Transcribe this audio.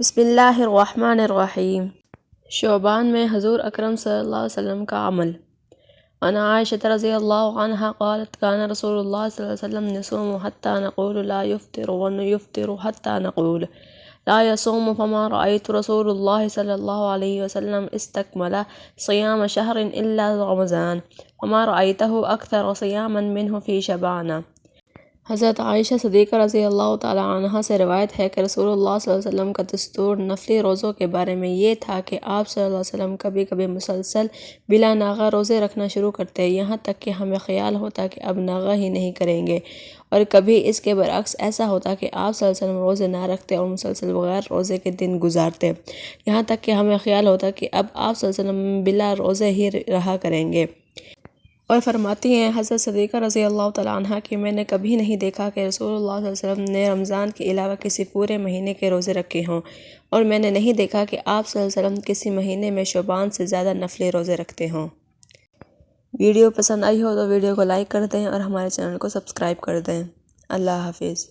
بسم اللہ الرحمن الرحیم۔ شعبان میں حضور اکرم صلی اللہ علیہ وسلم کا عمل۔ عن عائشة رضی اللہ عنہا قالت كان رسول اللہ صلی اللہ علیہ وسلم يصوم حتى نقول لا يفطر ويفطر حتى نقول لا يصوم فما رأيت رسول اللہ صلی اللہ علیہ وسلم استكمل صيام شهر إلا رمضان وما رأيته أكثر صياما منه في شعبان۔ حضرت عائشہ صدیقہ رضی اللہ تعالی عنہا سے روایت ہے کہ رسول اللہ صلی اللہ علیہ وسلم کا دستور نفلی روزوں کے بارے میں یہ تھا کہ آپ صلی اللہ علیہ وسلم کبھی کبھی مسلسل بلا ناغہ روزے رکھنا شروع کرتے، یہاں تک کہ ہمیں خیال ہوتا کہ اب ناغہ ہی نہیں کریں گے، اور کبھی اس کے برعکس ایسا ہوتا کہ آپ صلی اللہ علیہ وسلم روزے نہ رکھتے اور مسلسل بغیر روزے کے دن گزارتے، یہاں تک کہ ہمیں خیال ہوتا کہ اب آپ صلی اللہ علیہ وسلم بلا روزے ہی رہا کریں گے۔ اور فرماتی ہیں حضرت صدیقہ رضی اللہ تعالیٰ عنہ کہ میں نے کبھی نہیں دیکھا کہ رسول اللہ صلی اللہ علیہ وسلم نے رمضان کے علاوہ کسی پورے مہینے کے روزے رکھے ہوں، اور میں نے نہیں دیکھا کہ آپ صلی اللہ علیہ وسلم کسی مہینے میں شعبان سے زیادہ نفلی روزے رکھتے ہوں۔ ویڈیو پسند آئی ہو تو ویڈیو کو لائک کر دیں اور ہمارے چینل کو سبسکرائب کر دیں۔ اللہ حافظ۔